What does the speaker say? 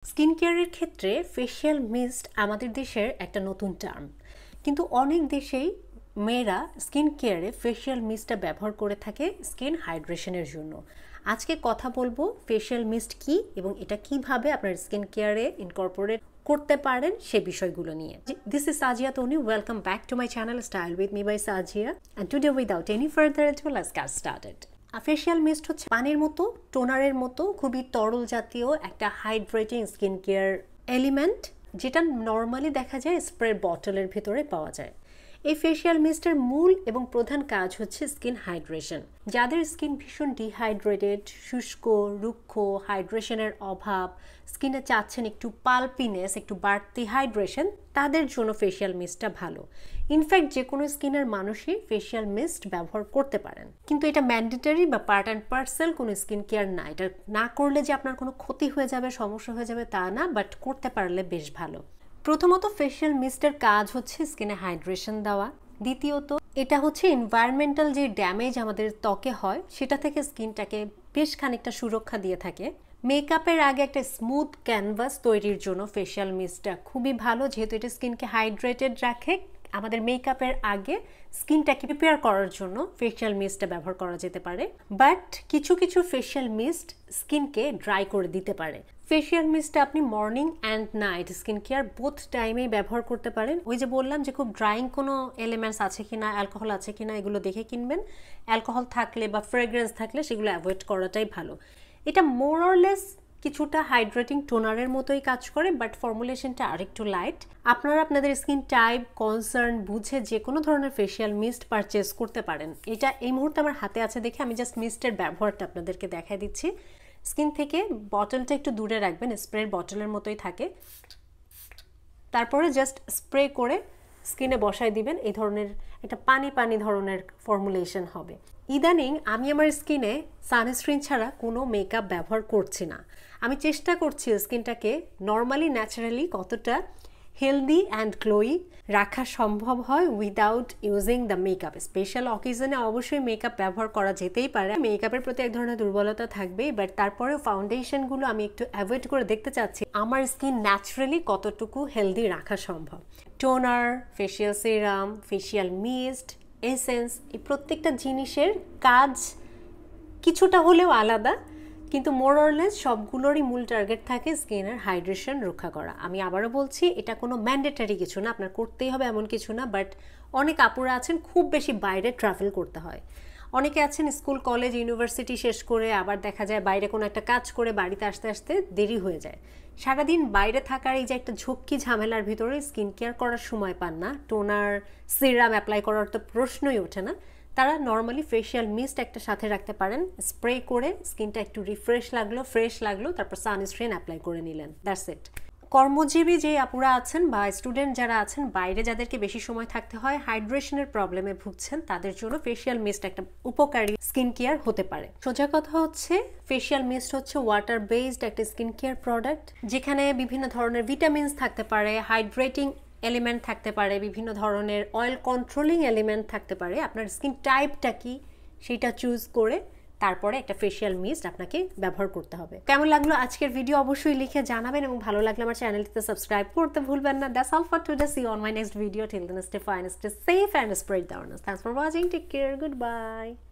Skin কেয়ারের ক্ষেত্রে facial mist আমাদের দেশের একটা নতুন টার্ম, কিন্তু অনেক দেশেই মেয়েরা স্কিন কেয়ারে ফেশিয়াল মিস্টটা ব্যবহার করে থাকে স্কিন হাইড্রেশনের জন্য। আজকে কথা বলবো ফেশিয়াল মিস্ট কি এবং এটা কিভাবে আপনার স্কিন কেয়ারে ইনকর্পোরেট করতে পারেন সে বিষয়গুলো নিয়ে। This is Sajia Tony. Welcome back to my channel Style with me by Sajia. And today without any further ado, let's get started. Facial mist হচ্ছে পানির মতো, টোনারের মতো খুবই তরল জাতীয় একটা হাইড্রেটিং স্কিন কেয়ার এলিমেন্ট, যেটা নর্মালি দেখা যায় স্প্রে বটলের ভিতরে পাওয়া যায়। এই ফেশিয়াল মিস্টের মূল এবং প্রধান কাজ হচ্ছে স্কিন হাইড্রেশন। যাদের স্কিন ভীষণ ডিহাইড্রেটেড, শুষ্ক, রুক্ষ, হাইড্রেশনের অভাব, স্কিনে চাচ্ছেন একটু পালপিনেস, একটু বাড়তি হাইড্রেশন, তাদের জন্য ফেশিয়াল মিস্টটা ভালো। ইনফ্যাক্ট যে কোনো স্কিনের মানুষই ফেশিয়াল মিস্ট ব্যবহার করতে পারেন, কিন্তু এটা ম্যান্ডেটরি বা পার্ট অ্যান্ড পার্সেল কোনো স্কিন কেয়ার না। এটা না করলে যে আপনার কোনো ক্ষতি হয়ে যাবে, সমস্যা হয়ে যাবে তা না, বাট করতে পারলে বেশ ভালো। প্রথমত ফেশিয়াল মিস্টের কাজ হচ্ছে স্কিনে হাইড্রেশন দেওয়া। দ্বিতীয়ত এটা হচ্ছে এনভায়রনমেন্টাল যে ড্যামেজ আমাদের ত্বকে হয় সেটা থেকে স্কিনটাকে বেশ খানিকটা সুরক্ষা দিয়ে থাকে। মেকআপের আগে একটা স্মুথ ক্যানভাস তৈরির জন্য ফেশিয়াল মিস্টটা খুবই ভালো, যেহেতু এটা স্কিনকে হাইড্রেটেড রাখে। আমাদের মেকআপের আগে স্কিনটাকে প্রিপেয়ার করার জন্য ফেশিয়াল মিস্টটা ব্যবহার করা যেতে পারে, বাট কিছু কিছু ফেশিয়াল মিস্ট স্কিনকে ড্রাই করে দিতে পারে। ফেশিয়াল মিস্টটা আপনি morning and night skin care both টাইমেই ব্যবহার করতে পারেন। ওই যে বললাম যে খুব ড্রাইং কোনো এলিমেন্টস আছে কিনা, অ্যালকোহল আছে কিনা, এগুলো দেখে কিনবেন। অ্যালকোহল থাকলে বা ফ্রেগ্রেন্স থাকলে সেগুলো অ্যাভয়েড করাটাই ভালো। এটা মোর অর লেস কিছুটা হাইড্রেটিং টোনারের মতোই কাজ করে, বাট ফর্মুলেশনটা আরেকটু লাইট। আপনারা আপনাদের স্কিন টাইপ, কনসার্ন বুঝে যে কোনো ধরনের ফেশিয়াল মিস্ট পারচেস করতে পারেন। এটা এই মুহূর্তে আমার হাতে আছে দেখে আমি জাস্ট মিস্টের ব্যবহারটা আপনাদেরকে দেখাই দিচ্ছি। স্কিন থেকে বটলটা একটু দূরে রাখবেন, স্প্রের বটলের মতোই থাকে। তারপরে জাস্ট স্প্রে করে স্কিনে বসায় দিবেন। এই ধরনের একটা পানি পানি ধরনের ফর্মুলেশন হবে। ইদানিং আমি আমার স্কিনে সানস্ক্রিন ছাড়া কোনো মেকআপ ব্যবহার করছি না। আমি চেষ্টা করছি স্কিনটাকে নর্মালি ন্যাচারালি কতটা হেলদি অ্যান্ড গ্লোয়ি রাখা সম্ভব হয় without using the makeup. Special অকেশনে অবশ্যই মেকআপ ব্যবহার করা যেতেই পারে। মেকআপের প্রতি এক ধরনের দুর্বলতা থাকবেই, বাট তারপরেও ফাউন্ডেশনগুলো আমি একটু অ্যাভয়েড করে দেখতে চাচ্ছি আমার স্কিন ন্যাচারালি কতটুকু হেলদি রাখা সম্ভব। Toner, facial serum, facial mist, essence, এই প্রত্যেকটা জিনিসের কাজ কিছুটা হলেও আলাদা, কিন্তু মোর অর লেস সবগুলোরই মূল টার্গেট থাকে স্কিনের হাইড্রেশন রক্ষা করা। আমি আবারও বলছি, এটা কোনো ম্যান্ডেটারি কিছু না, আপনার করতেই হবে এমন কিছু না, বাট অনেক আপুরা আছেন খুব বেশি বাইরে ট্রাভেল করতে হয়। অনেকে আছেন স্কুল, কলেজ, ইউনিভার্সিটি শেষ করে আবার দেখা যায় বাইরে কোনো একটা কাজ করে বাড়িতে আসতে আসতে দেরি হয়ে যায়। সারাদিন বাইরে থাকার এই যে একটা ঝক্কি ঝামেলার ভিতরে স্কিন কেয়ার করার সময় পান না, টোনার, সিরাম অ্যাপ্লাই করার তো প্রশ্নই ওঠে না। তারা নর্মালি ফেশিয়াল মিস্ট একটা সাথে রাখতে পারেন, স্প্রে করে স্কিনটা একটু রিফ্রেশ লাগলো, ফ্রেশ লাগলো, তারপর সানস্ক্রিন অ্যাপ্লাই করে নিলেন, দ্যাটস ইট। কর্মজীবী যে আপুরা আছেন বা স্টুডেন্ট যারা আছেন, বাইরে যাদেরকে বেশি সময় থাকতে হয়, হাইড্রেশনের প্রবলেমে ভুগছেন, তাদের জন্য ফেশিয়াল মিস্ট একটা উপকারী স্কিন কেয়ার হতে পারে। সোজা কথা হচ্ছে ফেশিয়াল মিস্ট হচ্ছে ওয়াটার বেসড একটা স্কিন কেয়ার প্রোডাক্ট, যেখানে বিভিন্ন ধরনের ভিটামিনস থাকতে পারে, হাইড্রেটিং এলিমেন্ট থাকতে পারে, বিভিন্ন ধরনের অয়েল কন্ট্রোলিং এলিমেন্ট থাকতে পারে। আপনার স্কিন টাইপটা কি সেটা চুজ করে তারপরে একটা ফেশিয়াল মিস্ট আপনাকে ব্যবহার করতে হবে। কেমন লাগলো আজকের ভিডিও অবশ্যই লিখে জানাবেন, এবং ভালো লাগলে আমার চ্যানেলটিতে সাবস্ক্রাইব করতে ভুলবেন না। That's all for today. See you on my next video. Till then, stay fine, stay safe and spread the awareness. Thanks for watching. Take care. Goodbye.